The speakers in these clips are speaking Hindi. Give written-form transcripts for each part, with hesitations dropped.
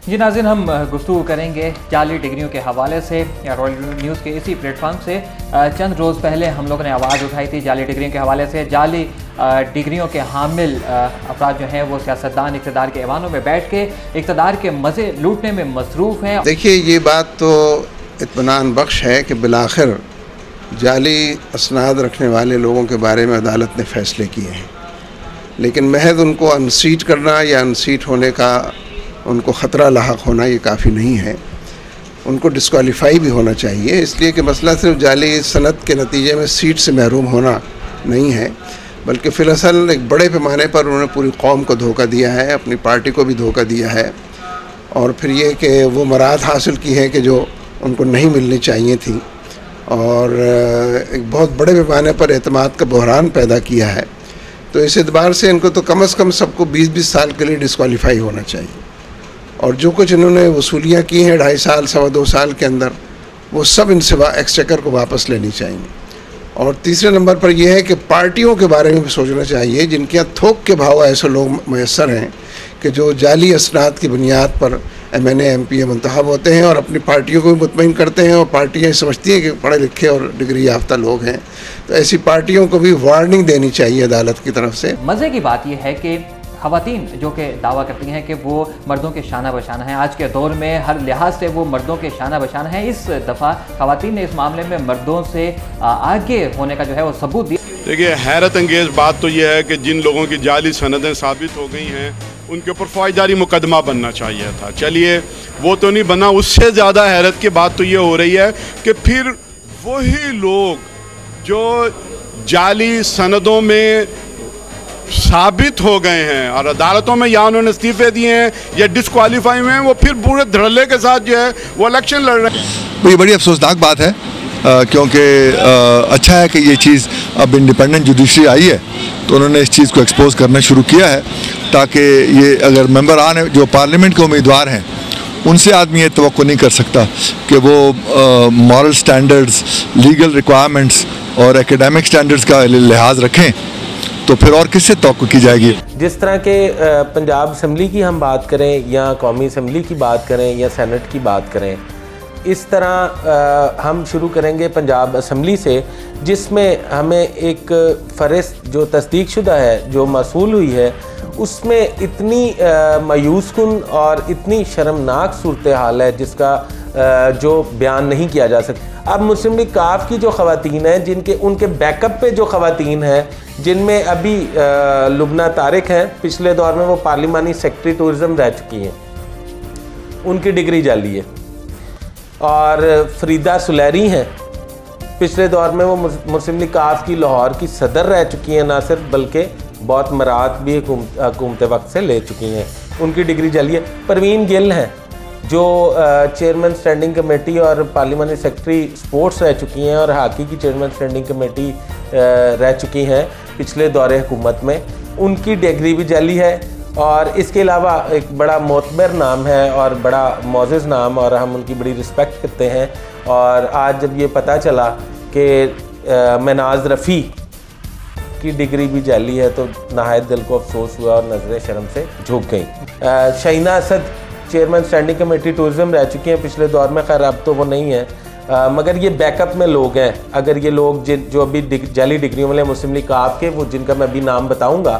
जी नाज़रीन, हम गुफ्तगू करेंगे जाली डिग्रियों के हवाले से। रॉयल न्यूज़ के इसी प्लेटफॉर्म से चंद रोज़ पहले हम लोगों ने आवाज़ उठाई थी जाली डिग्रियों के हवाले से। जाली डिग्रियों के हामिल अफराद जो हैं वो सियासतदान इक़्तिदार के ऐवानों में बैठ के इक़्तिदार के मज़े लूटने में मसरूफ़ हैं। देखिए, ये बात तो इत्मीनान बख्श है कि बिलाखिर जाली असनाद रखने वाले लोगों के बारे में अदालत ने फ़ैसले किए हैं, लेकिन महज उनको अनसीट करना या अनसीट होने का उनको ख़तरा लाहक होना ये काफ़ी नहीं है। उनको डिस्क्वालीफाई भी होना चाहिए, इसलिए कि मसला सिर्फ जाली सनद के नतीजे में सीट से महरूम होना नहीं है, बल्कि फ़िलहाल एक बड़े पैमाने पर उन्होंने पूरी कौम को धोखा दिया है, अपनी पार्टी को भी धोखा दिया है, और फिर ये कि वो मराद हासिल की हैं कि जो उनको नहीं मिलनी चाहिए थी, और एक बहुत बड़े पैमाने पर एतमाद का बहरान पैदा किया है। तो इस एतबार से इनको तो कम से कम सबको 20-20 साल के लिए डिस्क्वालीफाई होना चाहिए, और जो कुछ इन्होंने वसूलियाँ की हैं 2.5 साल 2.25 साल के अंदर, वो सब इनसे एक्सचेकर को वापस लेनी चाहिए। और तीसरे नंबर पर यह है कि पार्टियों के बारे में भी सोचना चाहिए जिनके यहाँ थोक के भाव ऐसे लोग मैसर हैं कि जो जाली असनाद की बुनियाद पर MNA MPA मुंतखब होते हैं और अपनी पार्टियों को भी मुतमईन करते हैं, और पार्टियाँ समझती हैं कि पढ़े लिखे और डिग्री याफ्ता लोग हैं, तो ऐसी पार्टियों को भी वार्निंग देनी चाहिए अदालत की तरफ से। मज़े की बात यह है कि ख़वातीन जो कि दावा करती हैं कि वो मर्दों के शाना बशाना हैं, आज के दौर में हर लिहाज से वो मर्दों के शाना बशाना हैं, इस दफ़ा ख़वातीन ने इस मामले में मर्दों से आगे होने का जो है वो सबूत दिया। देखिए, हैरत अंगेज़ बात तो यह है कि जिन लोगों की जाली सनदें साबित हो गई हैं उनके ऊपर फ़ौजदारी मुकदमा बनना चाहिए था। चलिए, वो तो नहीं बना। उससे ज़्यादा हैरत की बात तो ये हो रही है कि फिर वही लोग जो जाली सनदों में साबित हो गए हैं और अदालतों में या उन्होंने इस्तीफे दिए हैं या डिस्क्वालीफाई में हैं, वो फिर पूरे धड़ल्ले के साथ जो है वो इलेक्शन लड़ रहे हैं। ये बड़ी अफसोसनाक बात है, क्योंकि अच्छा है कि ये चीज़ अब इंडिपेंडेंट जुडिशरी आई है तो उन्होंने इस चीज़ को एक्सपोज करना शुरू किया है, ताकि ये अगर मेंबर आने जो पार्लियामेंट के उम्मीदवार हैं उनसे आदमी ये तवक्को नहीं कर सकता कि वो मॉरल स्टैंडर्ड्स, लीगल रिक्वायरमेंट्स और एकेडमिक स्टैंडर्ड्स का लिहाज रखें, तो फिर और किससे तवक्को की जाएगी। जिस तरह के पंजाब असम्बली की हम बात करें या कौमी असम्बली की बात करें या सेनेट की बात करें, इस तरह हम शुरू करेंगे पंजाब असम्बली से, जिसमें हमें एक फ़हरिस्त जो तस्दीक शुदा है, जो मसूल हुई है, उसमें इतनी मायूसकुन और इतनी शर्मनाक सूरत हाल है जिसका जो बयान नहीं किया जा सकता। अब मुस्लिम लीग काफ की जो ख़वातीन हैं, जिनके उनके बैकअप पे जो ख़वातीन हैं, जिनमें अभी लुबना तारिक हैं, पिछले दौर में वो पार्लिमानी सेक्रेटरी टूरिज़म रह चुकी हैं, उनकी डिग्री जाली है, और फरीदा सुलैरी हैं, पिछले दौर में वो मुस्लिम लीग काफ की लाहौर की सदर रह चुकी हैं, ना सिर्फ बल्कि बहुत मराद भी हुकूमत वक्त से ले चुकी हैं, उनकी डिग्री जाली है। परवीन गिल हैं जो चेयरमैन स्टैंडिंग कमेटी और पार्लियामानी सेक्रेटरी स्पोर्ट्स रह चुकी हैं और हॉकी की चेयरमैन स्टैंडिंग कमेटी रह चुकी हैं पिछले दौरे हुकूमत में, उनकी डिग्री भी जाली है। और इसके अलावा एक बड़ा मोतबर नाम है और बड़ा मोअज़्ज़ज़ नाम, और हम उनकी बड़ी रिस्पेक्ट करते हैं, और आज जब ये पता चला कि मनाज रफ़ी की डिग्री भी जाली है तो नहायत दिल को अफसोस हुआ और नज़रें शर्म से झुक गई। Shaheena Asad chairman standing committee tourism रह चुकी हैं पिछले दौर में, खैर अब तो वो नहीं है, मगर ये बैकअप में लोग हैं। अगर ये लोग जो अभी जाली डिग्रियों वाले मुस्लिम लीग काफ के, वो जिनका मैं अभी नाम बताऊंगा,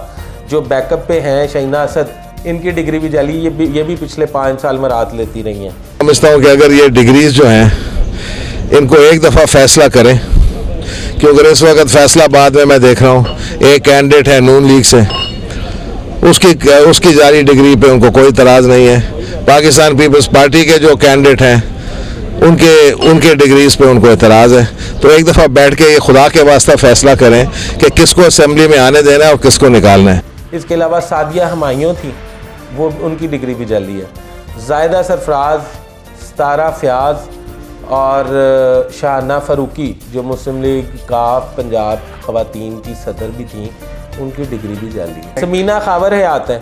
जो बैकअप पे हैं, शहीना असद, इनकी डिग्री भी जाली, ये भी पिछले 5 साल में रात लेती रही हैं। समझता हूँ कि अगर ये डिग्रीज जो हैं इनको एक दफ़ा फ़ैसला करें, क्योंकि इस वक्त फैसला बाद में मैं देख रहा हूँ एक कैंडिडेट है नून लीग से, उसकी जारी डिग्री पे उनको कोई इतराज़ नहीं है। पाकिस्तान पीपल्स पार्टी के जो कैंडिडेट हैं उनके डिग्रीज पे उनको एतराज़ है। तो एक दफ़ा बैठ के ये खुदा के वास्ता फ़ैसला करें कि किसको असेंबली में आने देना है और किसको निकालना है। इसके अलावा सादिया हमायूं थी, वो उनकी डिग्री भी जाली है। जायदा सरफराज, सतारा फयाज और शाहना फ़ारूकी जो मुस्लिम लीग काफ पंजाब ख़वातीन की सदर भी थी, उनकी डिग्री भी जाली है। समीना खावर हयात हैं,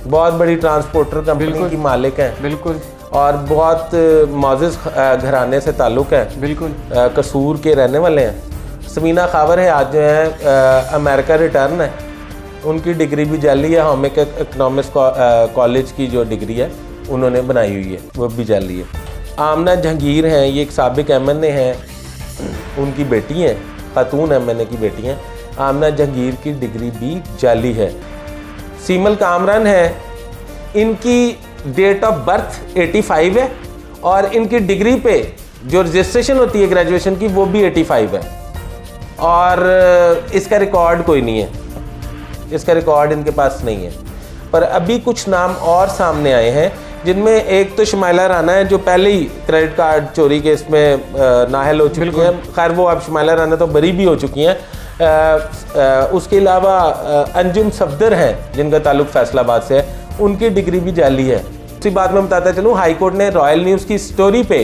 बहुत बड़ी ट्रांसपोर्टर कंपनी की मालिक हैं, बिल्कुल, और बहुत मोअज़्ज़ज़ घराने से ताल्लुक़ है, बिल्कुल, कसूर के रहने वाले हैं। समीना खावर हयात जो हैं अमेरिका रिटर्न है, उनकी डिग्री भी जाली है। होमिक इकनॉमिक्स कॉलेज की जो डिग्री है उन्होंने बनाई हुई है, वो भी जाली है। आमना जहांगीर हैं, ये एक साबिक MNA हैं, उनकी बेटी हैं, खातून MNA की बेटी हैं। आमना जहांगीर की डिग्री भी जाली है। सीमल कामरान है, इनकी डेट ऑफ बर्थ 85 है और इनकी डिग्री पे जो रजिस्ट्रेशन होती है ग्रेजुएशन की वो भी 85 है और इसका रिकॉर्ड कोई नहीं है, इसका रिकॉर्ड इनके पास नहीं है। पर अभी कुछ नाम और सामने आए हैं जिनमें एक तो शमाइला राना है जो पहले ही क्रेडिट कार्ड चोरी के इसमें नाहल हो चुकी हैं। खैर वो अब शमाइला राना तो बरी भी हो चुकी हैं। उसके अलावा अंजुम सफदर हैं जिनका ताल्लुक फैसलाबाद से है, उनकी डिग्री भी जाली है। इसी बात में बताता चलूँ, हाई कोर्ट ने रॉयल न्यूज़ की स्टोरी पे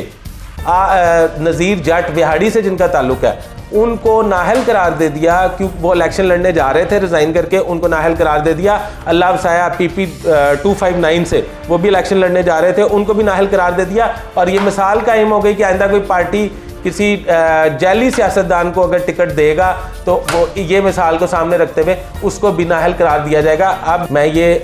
नज़ीर जट बिहाड़ी से जिनका ताल्लुक है उनको नाहल करार दे दिया, क्योंकि वो इलेक्शन लड़ने जा रहे थे, रिज़ाइन करके उनको नाहल करार दे दिया। अल्लाह वसाया PP 259 से वो भी इलेक्शन लड़ने जा रहे थे, उनको भी नाहल करार दे दिया। और ये मिसाल कायम हो गई कि आइंदा कोई पार्टी किसी जाली सियासतदान को अगर टिकट देगा तो वो ये मिसाल को सामने रखते हुए उसको भी नाहल करार दिया जाएगा। अब मैं ये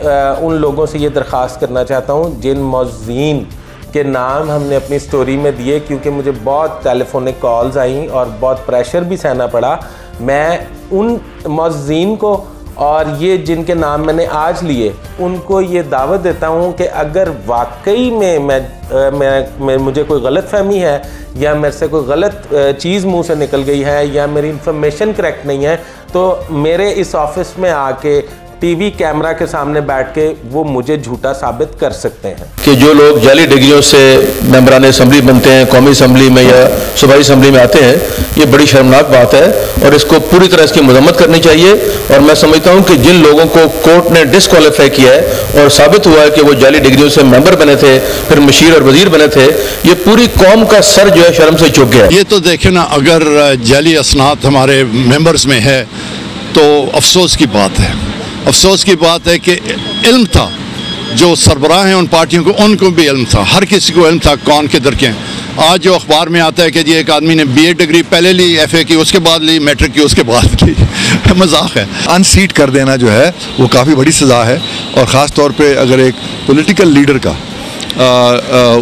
उन लोगों से ये दरख्वास्त करना चाहता हूँ जिन मौज़ीन के नाम हमने अपनी स्टोरी में दिए, क्योंकि मुझे बहुत टेलीफोनिक कॉल्स आई और बहुत प्रेशर भी सहना पड़ा। मैं उन मौज़ीन को और ये जिनके नाम मैंने आज लिए उनको ये दावत देता हूँ कि अगर वाकई में मैं मुझे कोई गलत फहमी है या मेरे से कोई गलत चीज़ मुंह से निकल गई है या मेरी इंफॉर्मेशन करेक्ट नहीं है, तो मेरे इस ऑफिस में आके टीवी कैमरा के सामने बैठ के वो मुझे झूठा साबित कर सकते हैं। कि जो लोग जाली डिग्रियों से मेंबरान असम्बली बनते हैं, कौमी असम्बली में या सूबाई असम्बली में आते हैं, ये बड़ी शर्मनाक बात है और इसको पूरी तरह इसकी मजम्मत करनी चाहिए। और मैं समझता हूँ कि जिन लोगों को कोर्ट ने डिसक्वालीफाई किया है और साबित हुआ है कि वो जाली डिग्रियों से मेंबर बने थे, फिर मशीर और वजीर बने थे, ये पूरी कौम का सर जो है शर्म से झुक गया। ये तो देखे ना, अगर जाली असनाद हमारे मेंबर्स में है तो अफसोस की बात है। अफसोस की बात है कि इल्म था, जो सरबराह हैं उन पार्टियों को, उनको भी इल्म था, हर किसी को इल्म था कौन किधर के हैं। आज जो अखबार में आता है कि जी एक आदमी ने BA डिग्री पहले ली, FA की उसके बाद ली, मैट्रिक की उसके बाद ली, मजाक है। अनसीट कर देना जो है वो काफ़ी बड़ी सज़ा है और ख़ास तौर पे अगर एक पॉलिटिकल लीडर का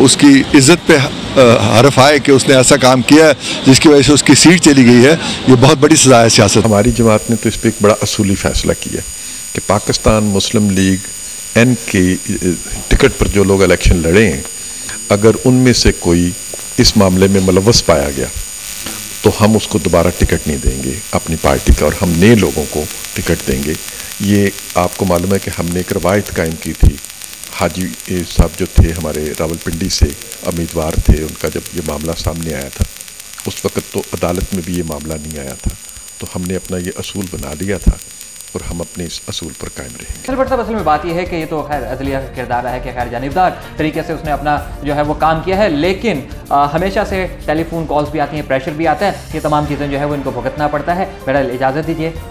उसकी इज़्ज़त पे हरफ आए कि उसने ऐसा काम किया है जिसकी वजह से उसकी सीट चली गई है, ये बहुत बड़ी सज़ा है सियासत। हमारी जमात ने तो इस पर एक बड़ा असूली फ़ैसला किया कि पाकिस्तान मुस्लिम लीग N की टिकट पर जो लोग इलेक्शन लड़े हैं, अगर उनमें से कोई इस मामले में मुलव्वस पाया गया तो हम उसको दोबारा टिकट नहीं देंगे अपनी पार्टी का और हम नए लोगों को टिकट देंगे। ये आपको मालूम है कि हमने एक रवायत कायम की थी। हाजी साहब जो थे हमारे रावलपिंडी से उम्मीदवार थे, उनका जब ये मामला सामने आया था उस वक़्त तो अदालत में भी ये मामला नहीं आया था, तो हमने अपना ये असूल बना लिया था और हम अपने इस असूल पर कायम रहेंगे। खैर साहब, असल में बात यह है कि ये तो खैर अदलिया का किरदार है कि खैर जानिबदार तरीके से उसने अपना जो है वो काम किया है, लेकिन हमेशा से टेलीफोन कॉल्स भी आती हैं, प्रेशर भी आता है, ये तमाम चीज़ें जो है वो इनको भुगतना पड़ता है। बहरहाल इजाज़त दीजिए।